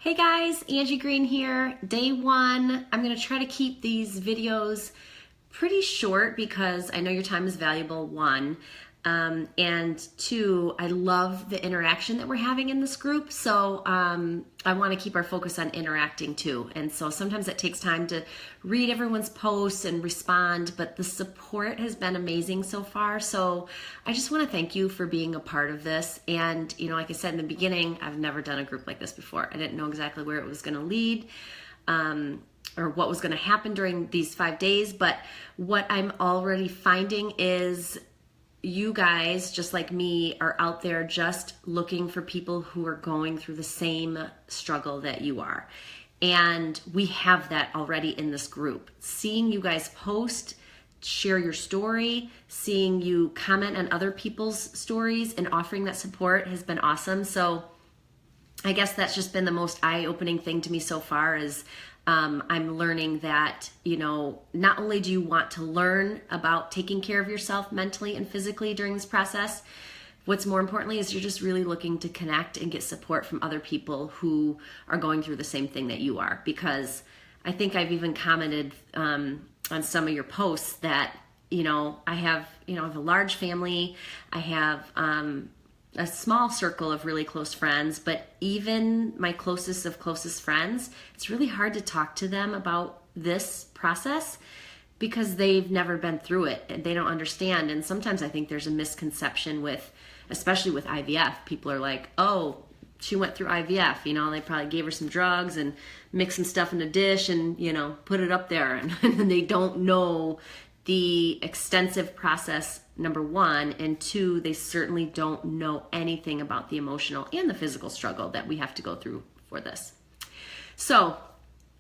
Hey guys, Angie Green here. Day one. I'm going to try to keep these videos pretty short because I know your time is valuable, one. And two, I love the interaction that we're having in this group. So I want to keep our focus on interacting too. And so sometimes it takes time to read everyone's posts and respond, but the support has been amazing so far. So I just want to thank you for being a part of this. And, you know, like I said in the beginning, I've never done a group like this before. I didn't know exactly where it was going to lead. Or what was going to happen during these 5 days. But what I'm already finding is you guys, just like me, are out there just looking for people who are going through the same struggle that you are. And we have that already in this group. Seeing you guys post, share your story, seeing you comment on other people's stories and offering that support has been awesome. So I guess that's just been the most eye-opening thing to me so far is I'm learning that, you know, not only do you want to learn about taking care of yourself mentally and physically during this process, what's more importantly is you're just really looking to connect and get support from other people who are going through the same thing that you are. Because I think I've even commented on some of your posts that, you know, I have a large family. I have a small circle of really close friends, but even my closest of closest friends, it's really hard to talk to them about this process because they've never been through it and they don't understand. And sometimes I think there's a misconception with, especially with IVF, people are like, oh, she went through IVF, you know, they probably gave her some drugs and mixed some stuff in a dish and, you know, put it up there. And they don't know the extensive process, number one, and two, they certainly don't know anything about the emotional and the physical struggle that we have to go through for this. So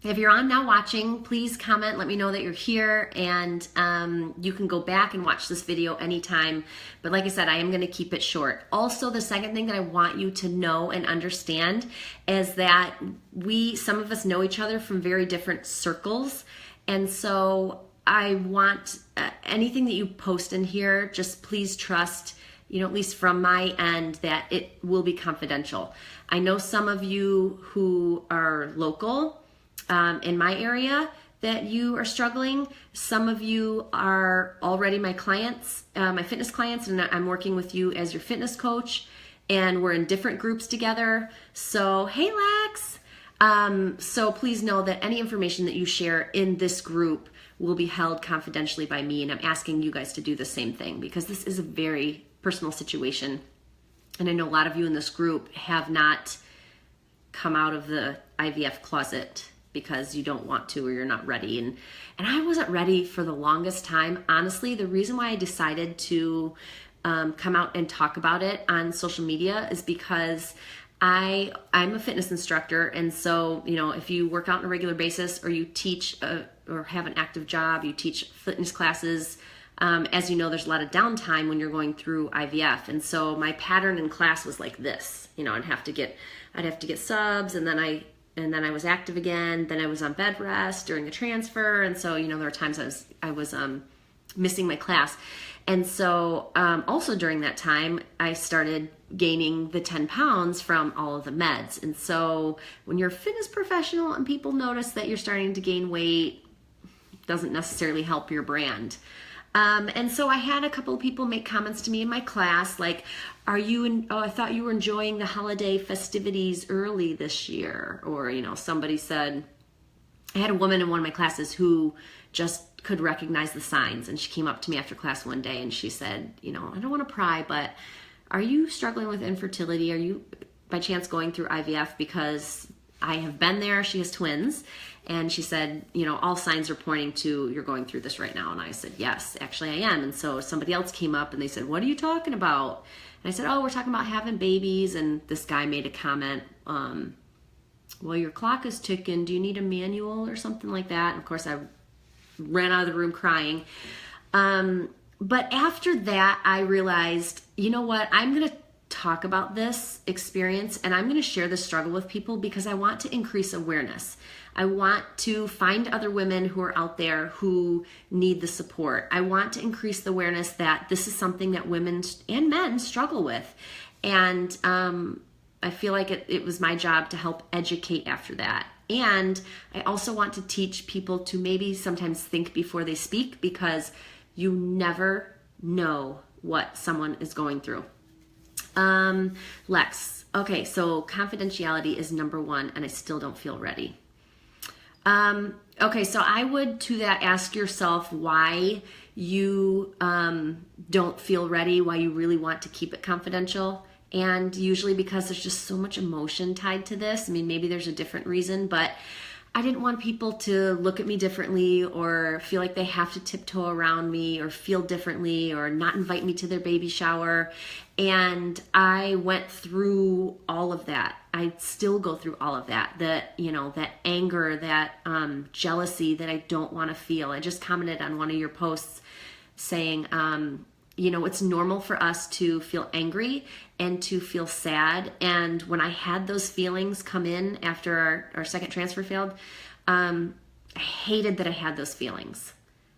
if you're on now watching, please comment, let me know that you're here, and you can go back and watch this video anytime. But like I said, I am going to keep it short. Also, the second thing that I want you to know and understand is that some of us know each other from very different circles, and so I want anything that you post in here, just please trust, you know, at least from my end, that it will be confidential. I know some of you who are local in my area that you are struggling. Some of you are already my clients, my fitness clients, and I'm working with you as your fitness coach, and we're in different groups together. So, hey Lex! So please know that any information that you share in this group will be held confidentially by me, and I'm asking you guys to do the same thing because this is a very personal situation, and I know a lot of you in this group have not come out of the IVF closet because you don't want to or you're not ready, and I wasn't ready for the longest time. Honestly, the reason why I decided to come out and talk about it on social media is because I'm a fitness instructor, and so, you know, if you work out on a regular basis or you teach or have an active job, you teach fitness classes, as you know, there's a lot of downtime when you're going through IVF. And so my pattern in class was like this, you know, I'd have to get subs, and then I was active again, then I was on bed rest during the transfer, and so, you know, there were times I was missing my class. And so also during that time, I started gaining the 10 pounds from all of the meds. And so when you're a fitness professional and people notice that you're starting to gain weight, it doesn't necessarily help your brand. And so I had a couple of people make comments to me in my class like, I thought you were enjoying the holiday festivities early this year. Or, you know, somebody said, I had a woman in one of my classes who just could recognize the signs, and she came up to me after class one day and she said, you know, I don't want to pry, but are you struggling with infertility? Are you by chance going through IVF? Because I have been there. She has twins, and she said, you know, all signs are pointing to you're going through this right now. And I said, yes, actually I am. And so somebody else came up and they said, what are you talking about? And I said, oh, we're talking about having babies. And this guy made a comment, well, your clock is ticking. Do you need a manual or something like that? And of course I ran out of the room crying. But after that, I realized, you know what, I'm going to talk about this experience and I'm going to share this struggle with people because I want to increase awareness. I want to find other women who are out there who need the support. I want to increase the awareness that this is something that women and men struggle with. And I feel like it was my job to help educate after that. And I also want to teach people to maybe sometimes think before they speak, because you never know what someone is going through. Lex, okay, so confidentiality is number one, and I still don't feel ready. Okay, so I would to that ask yourself why you don't feel ready, why you really want to keep it confidential. And usually because there's just so much emotion tied to this. I mean, maybe there's a different reason, but I didn't want people to look at me differently or feel like they have to tiptoe around me or feel differently or not invite me to their baby shower. And I went through all of that. I still go through all of that. That anger, that jealousy that I don't want to feel. I just commented on one of your posts saying, it's normal for us to feel angry and to feel sad. And when I had those feelings come in after our second transfer failed, I hated that I had those feelings.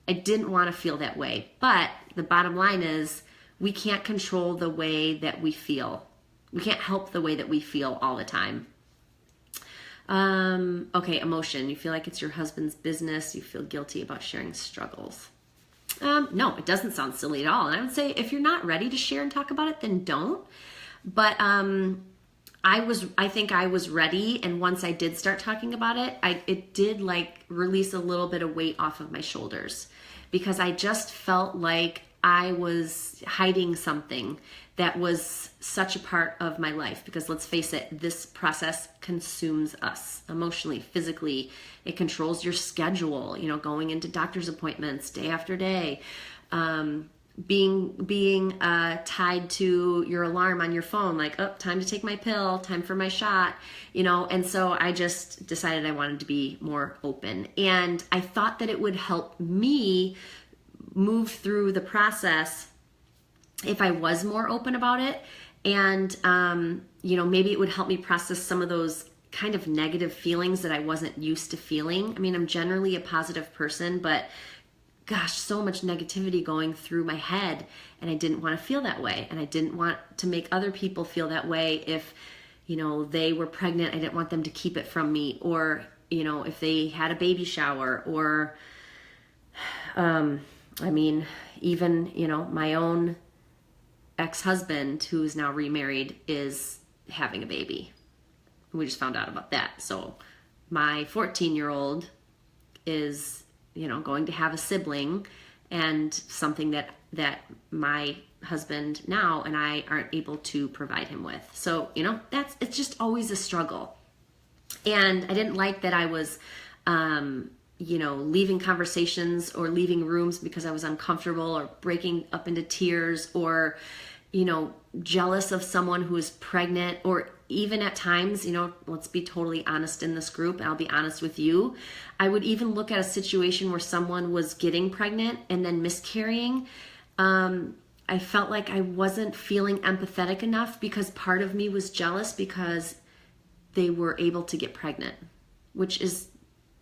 I didn't want to feel that way. But the bottom line is we can't control the way that we feel. We can't help the way that we feel all the time. Okay, emotion. You feel like it's your husband's business. You feel guilty about sharing struggles. No, it doesn't sound silly at all. And I would say if you're not ready to share and talk about it, then don't. But I think I was ready, and once I did start talking about it, it did release a little bit of weight off of my shoulders, because I just felt like I was hiding something that was such a part of my life. Because let's face it, this process consumes us emotionally, physically. It controls your schedule, going into doctor's appointments day after day, being tied to your alarm on your phone, like, oh, time to take my pill, time for my shot, and so I just decided I wanted to be more open. And I thought that it would help me move through the process if I was more open about it. And, maybe it would help me process some of those kind of negative feelings that I wasn't used to feeling. I mean, I'm generally a positive person, but gosh, so much negativity going through my head, and I didn't want to feel that way. And I didn't want to make other people feel that way. If, they were pregnant, I didn't want them to keep it from me, or, if they had a baby shower, or, even, my own ex-husband, who is now remarried, is having a baby. We just found out about that. So my 14-year-old is, going to have a sibling, and something that my husband now and I aren't able to provide him with. So, it's just always a struggle. And I didn't like that I was, leaving conversations or leaving rooms because I was uncomfortable, or breaking up into tears, or, jealous of someone who is pregnant, or even at times, let's be totally honest in this group, and I'll be honest with you, I would even look at a situation where someone was getting pregnant and then miscarrying. I felt like I wasn't feeling empathetic enough, because part of me was jealous because they were able to get pregnant, which is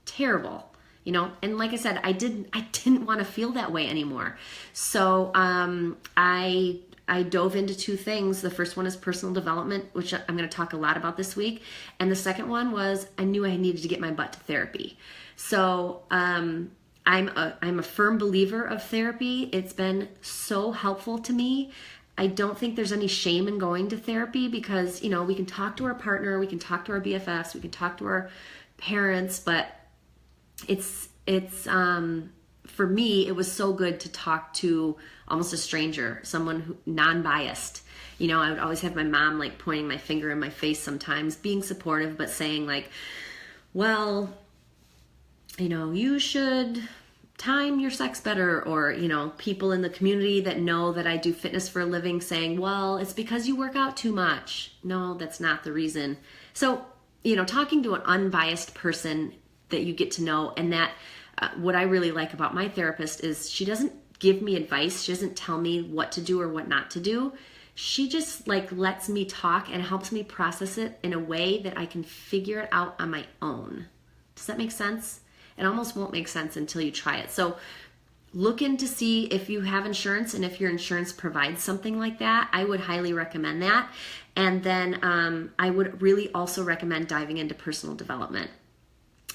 terrible. And like I said, I didn't want to feel that way anymore. So I dove into two things. The first one is personal development, which I'm going to talk a lot about this week. And the second one was I knew I needed to get my butt to therapy. So I'm a firm believer of therapy. It's been so helpful to me. I don't think there's any shame in going to therapy, because, we can talk to our partner, we can talk to our BFFs, we can talk to our parents, but it's for me, it was so good to talk to almost a stranger, someone who non-biased. I would always have my mom pointing my finger in my face sometimes, being supportive, but saying well, you should time your sex better, or, people in the community that know that I do fitness for a living saying, well, it's because you work out too much. No, that's not the reason. So, talking to an unbiased person that you get to know, and that what I really like about my therapist is she doesn't give me advice. She doesn't tell me what to do or what not to do. She just lets me talk and helps me process it in a way that I can figure it out on my own. Does that make sense? It almost won't make sense until you try it. So look in to see if you have insurance and if your insurance provides something like that. I would highly recommend that. And then I would really also recommend diving into personal development.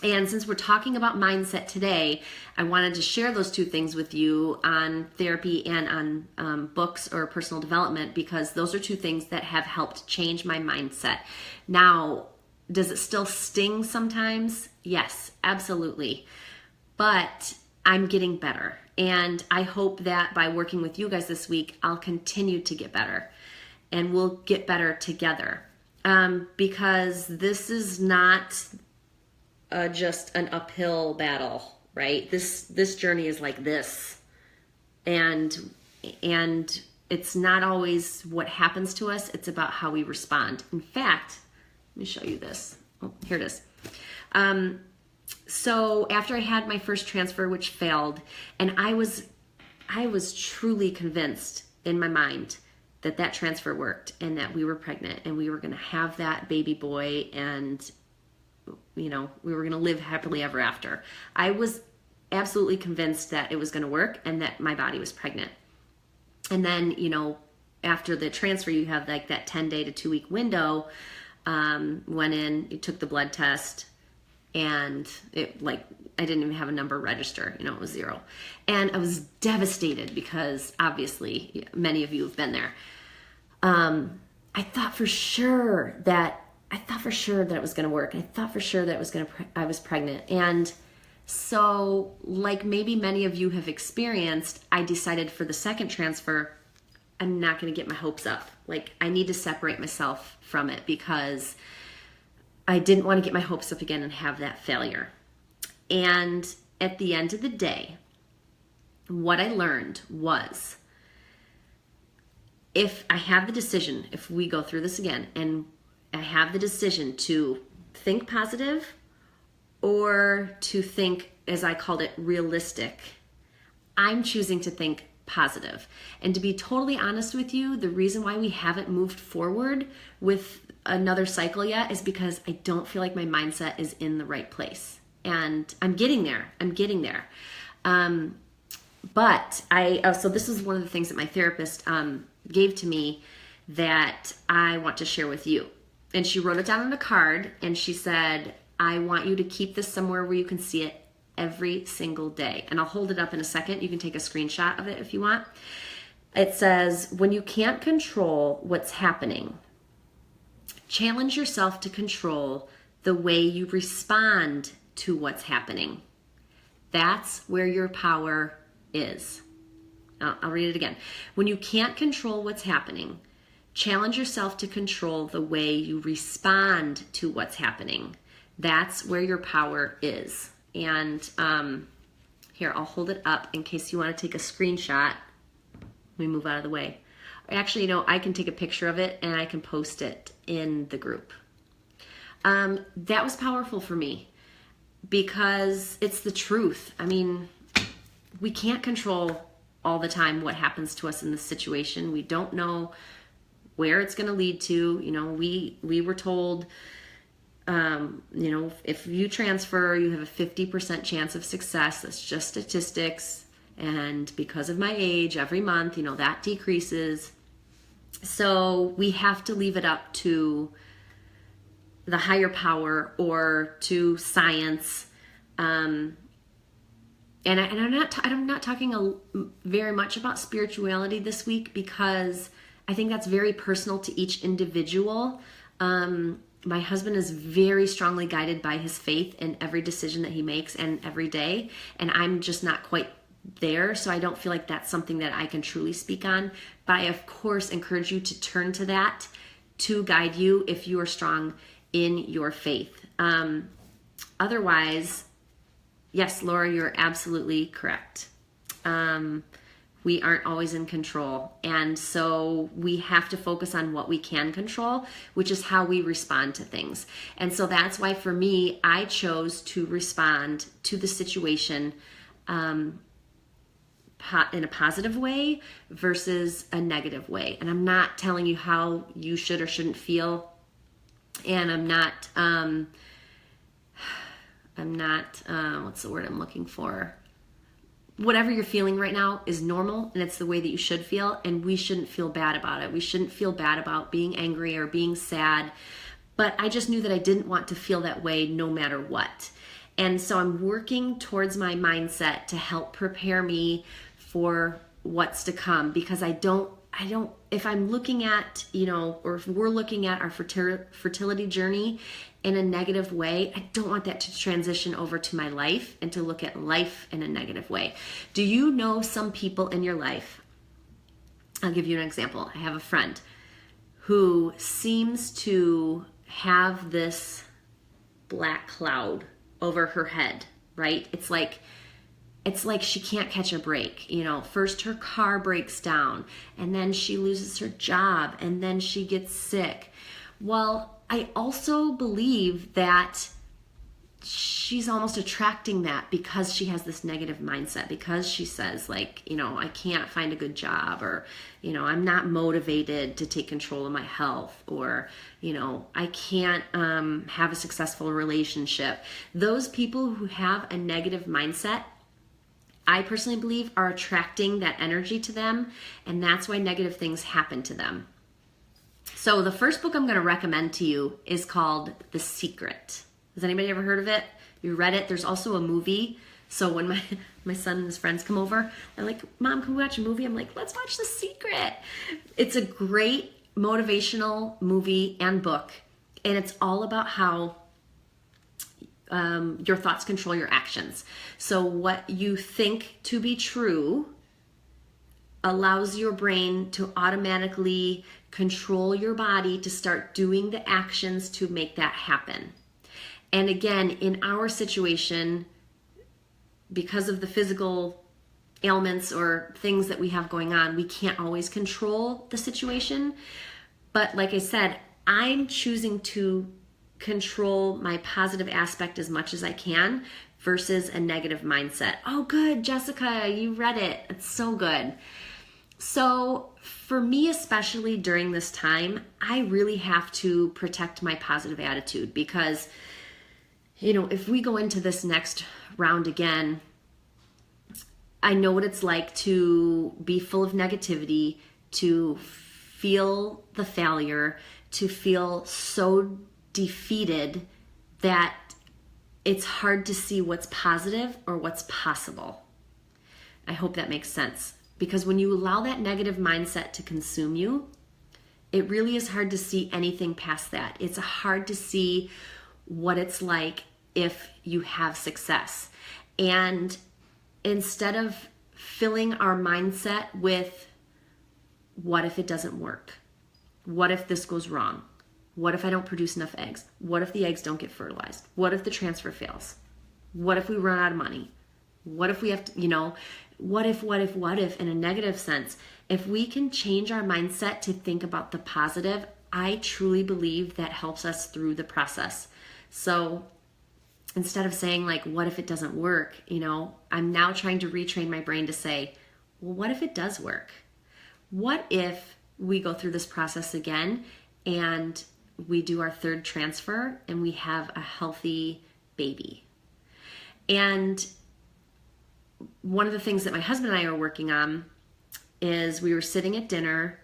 And since we're talking about mindset today, I wanted to share those two things with you on therapy and on books or personal development, because those are two things that have helped change my mindset. Now, does it still sting sometimes? Yes, absolutely. But I'm getting better. And I hope that by working with you guys this week, I'll continue to get better. And we'll get better together. Because this is not just an uphill battle, right? This journey is like this, and it's not always what happens to us. It's about how we respond. In fact, let me show you this. Oh, here it is. So after I had my first transfer, which failed, and I was truly convinced in my mind that transfer worked and that we were pregnant and we were going to have that baby boy, and we were going to live happily ever after. I was absolutely convinced that it was going to work and that my body was pregnant. And then, after the transfer, you have like that 10-day to 2-week window. Went in, you took the blood test, and I didn't even have a number register, it was 0. And I was devastated because obviously many of you have been there. I thought for sure that it was going to work. I thought for sure that I was pregnant. And so, like maybe many of you have experienced, I decided for the second transfer, I'm not going to get my hopes up. Like, I need to separate myself from it because I didn't want to get my hopes up again and have that failure. And at the end of the day, what I learned was, if I have the decision, if we go through this again, and I have the decision to think positive or to think, as I called it, realistic, I'm choosing to think positive. And to be totally honest with you, the reason why we haven't moved forward with another cycle yet is because I don't feel like my mindset is in the right place. And I'm getting there. But so this is one of the things that my therapist gave to me that I want to share with you. And she wrote it down on a card, and she said, I want you to keep this somewhere where you can see it every single day. And I'll hold it up in a second. You can take a screenshot of it if you want. It says, when you can't control what's happening, challenge yourself to control the way you respond to what's happening. That's where your power is. I'll read it again. When you can't control what's happening, challenge yourself to control the way you respond to what's happening. That's where your power is. And here, I'll hold it up in case you want to take a screenshot. Let me move out of the way. Actually, I can take a picture of it and I can post it in the group. That was powerful for me because it's the truth. I mean, we can't control all the time what happens to us in this situation. We don't know where it's going to lead to. We were told, if you transfer, you have a 50% chance of success. That's just statistics. And because of my age, every month, that decreases. So we have to leave it up to the higher power or to science. And I'm not talking very much about spirituality this week because I think that's very personal to each individual. My husband is very strongly guided by his faith in every decision that he makes and every day. And I'm just not quite there. So I don't feel like that's something that I can truly speak on. But I, of course, encourage you to turn to that to guide you if you are strong in your faith. Otherwise, yes, Laura, you're absolutely correct. We aren't always in control. And so we have to focus on what we can control, which is how we respond to things. And so that's why for me, I chose to respond to the situation in a positive way versus a negative way. And I'm not telling you how you should or shouldn't feel. And I'm not what's the word I'm looking for? whatever you're feeling right now is normal, and it's the way that you should feel, and we shouldn't feel bad about it. We shouldn't feel bad about being angry or being sad. But I just knew that I didn't want to feel that way no matter what. And so I'm working towards my mindset to help prepare me for what's to come, because I don't, if I'm looking at, or if we're looking at our fertility journey in a negative way, I don't want that to transition over to my life and to look at life in a negative way. Do you know some people in your life? I'll give you an example. I have a friend who seems to have this black cloud over her head, right? It's like she can't catch a break. First her car breaks down, and then she loses her job, and then she gets sick. Well, I also believe that she's almost attracting that because she has this negative mindset, because she says I can't find a good job, or, I'm not motivated to take control of my health, or, I can't have a successful relationship. Those people who have a negative mindset, I personally believe, are attracting that energy to them, and that's why negative things happen to them. So the first book I'm going to recommend to you is called The Secret. Has anybody ever heard of it? You read it? There's also a movie. So when my son and his friends come over, they're like, Mom, can we watch a movie? I'm like, let's watch The Secret. It's a great motivational movie and book, and it's all about how your thoughts control your actions. So what you think to be true allows your brain to automatically control your body to start doing the actions to make that happen. And again, in our situation, because of the physical ailments or things that we have going on, we can't always control the situation. But like I said, I'm choosing to control my positive aspect as much as I can versus a negative mindset. Oh, good, Jessica, you read it. It's so good. So for me, especially during this time, I really have to protect my positive attitude, because, if we go into this next round again, I know what it's like to be full of negativity, to feel the failure, to feel so defeated that it's hard to see what's positive or what's possible. I hope that makes sense. Because when you allow that negative mindset to consume you, it really is hard to see anything past that. It's hard to see what it's like if you have success. And instead of filling our mindset with, what if it doesn't work? What if this goes wrong? What if I don't produce enough eggs? What if the eggs don't get fertilized? What if the transfer fails? What if we run out of money? What if we have to, what if in a negative sense? If we can change our mindset to think about the positive, I truly believe that helps us through the process. So instead of saying what if it doesn't work, I'm now trying to retrain my brain to say, well, what if it does work? What if we go through this process again and we do our third transfer and we have a healthy baby? And one of the things that my husband and I are working on is, we were sitting at dinner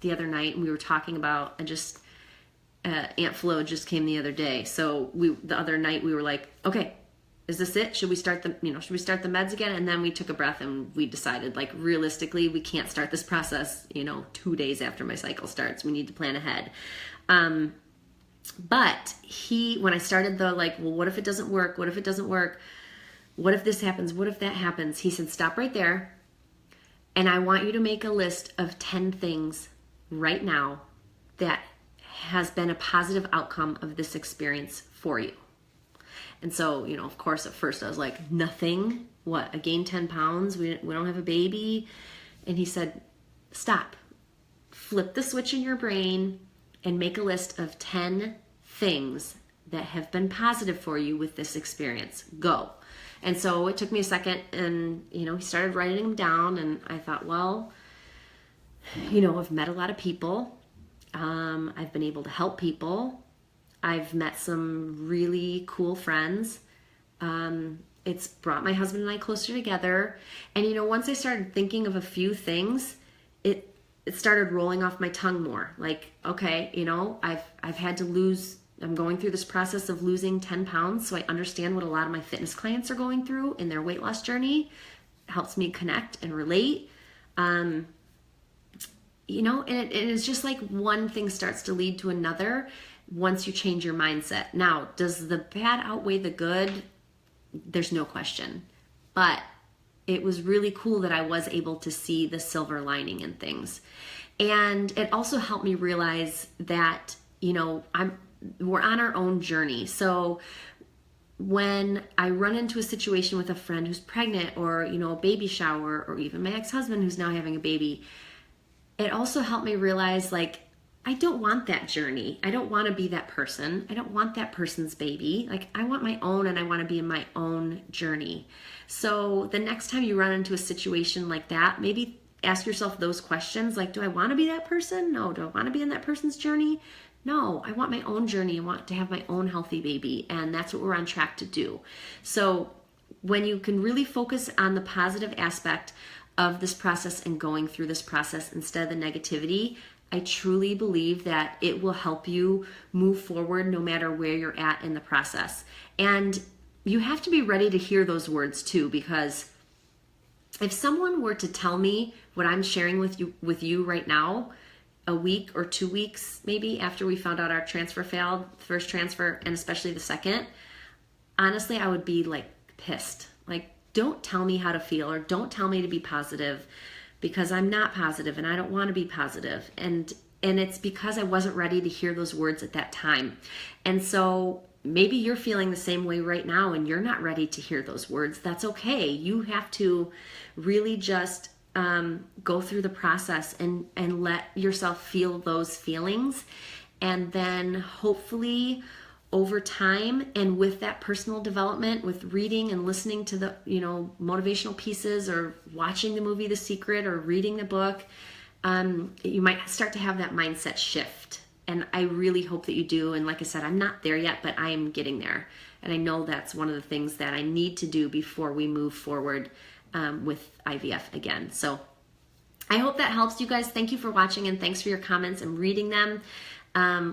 the other night and we were talking about, Aunt Flo just came the other day. So the other night we were like, okay, is this it? Should we start the meds again? And then we took a breath and we decided, realistically, we can't start this process, 2 days after my cycle starts. We need to plan ahead. But when I started the well, what if it doesn't work? What if it doesn't work? What if this happens? What if that happens? He said, stop right there. And I want you to make a list of 10 things right now that has been a positive outcome of this experience for you. And so, of course, at first I was like, nothing. What? I gained 10 pounds. We don't have a baby. And he said, stop. Flip the switch in your brain and make a list of 10 things that have been positive for you with this experience. Go. And so it took me a second, and, he started writing them down, and I thought, well, I've met a lot of people. I've been able to help people. I've met some really cool friends. And it's brought my husband and I closer together. And you know, once I started thinking of a few things, it started rolling off my tongue more. Like, okay, you know, I've had to lose, I'm going through this process of losing 10 pounds, so I understand what a lot of my fitness clients are going through in their weight loss journey. It helps me connect and relate. You know, and it is just like one thing starts to lead to another once you change your mindset. Now, does the bad outweigh the good? There's no question. But it was really cool that I was able to see the silver lining in things. And it also helped me realize that, you know, we're on our own journey. So when I run into a situation with a friend who's pregnant, or, you know, a baby shower, or even my ex-husband who's now having a baby, it also helped me realize, like, I don't want that journey. I don't want to be that person. I don't want that person's baby. Like, I want my own, and I want to be in my own journey. So the next time you run into a situation like that, maybe ask yourself those questions. Like, do I want to be that person? No. Do I want to be in that person's journey? No. I want my own journey. I want to have my own healthy baby. And that's what we're on track to do. So when you can really focus on the positive aspect of this process and going through this process instead of the negativity, I truly believe that it will help you move forward no matter where you're at in the process. And you have to be ready to hear those words too, because if someone were to tell me what I'm sharing with you right now, a week or 2 weeks maybe after we found out our transfer failed, the first transfer and especially the second, honestly, I would be like pissed. Like, don't tell me how to feel, or don't tell me to be positive, because I'm not positive and I don't want to be positive. And it's because I wasn't ready to hear those words at that time. And so maybe you're feeling the same way right now and you're not ready to hear those words. That's okay. You have to really just go through the process and let yourself feel those feelings. And then hopefully over time, and with that personal development, with reading and listening to the, you know, motivational pieces, or watching the movie The Secret, or reading the book, you might start to have that mindset shift. And I really hope that you do. And like I said, I'm not there yet, but I am getting there. And I know that's one of the things that I need to do before we move forward with IVF again. So I hope that helps you guys. Thank you for watching, and thanks for your comments and reading them.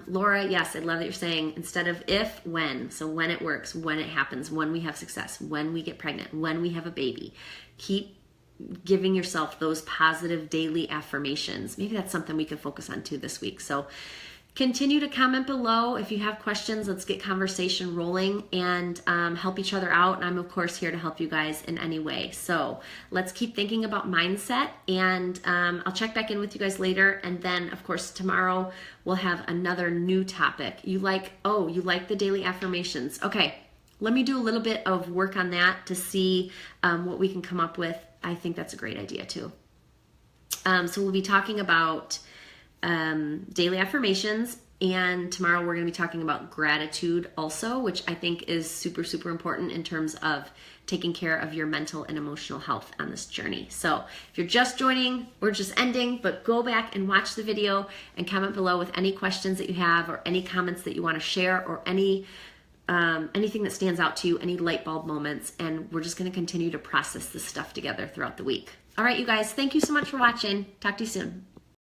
Laura, yes, I love that you're saying instead of if, when. So when it works, when it happens, when we have success, when we get pregnant, when we have a baby. Keep giving yourself those positive daily affirmations. Maybe that's something we can focus on too this week. So continue to comment below if you have questions. Let's get conversation rolling and help each other out. And I'm, of course, here to help you guys in any way. So let's keep thinking about mindset, and I'll check back in with you guys later. And then, of course, tomorrow we'll have another new topic. You like the daily affirmations. Okay, let me do a little bit of work on that to see what we can come up with. I think that's a great idea too. So we'll be talking about daily affirmations, and tomorrow we're going to be talking about gratitude also, which I think is super, super important in terms of taking care of your mental and emotional health on this journey. So if you're just joining, we're just ending, but go back and watch the video and comment below with any questions that you have, or any comments that you want to share, or anything that stands out to you, any light bulb moments, and we're just going to continue to process this stuff together throughout the week. All right, you guys, thank you so much for watching. Talk to you soon.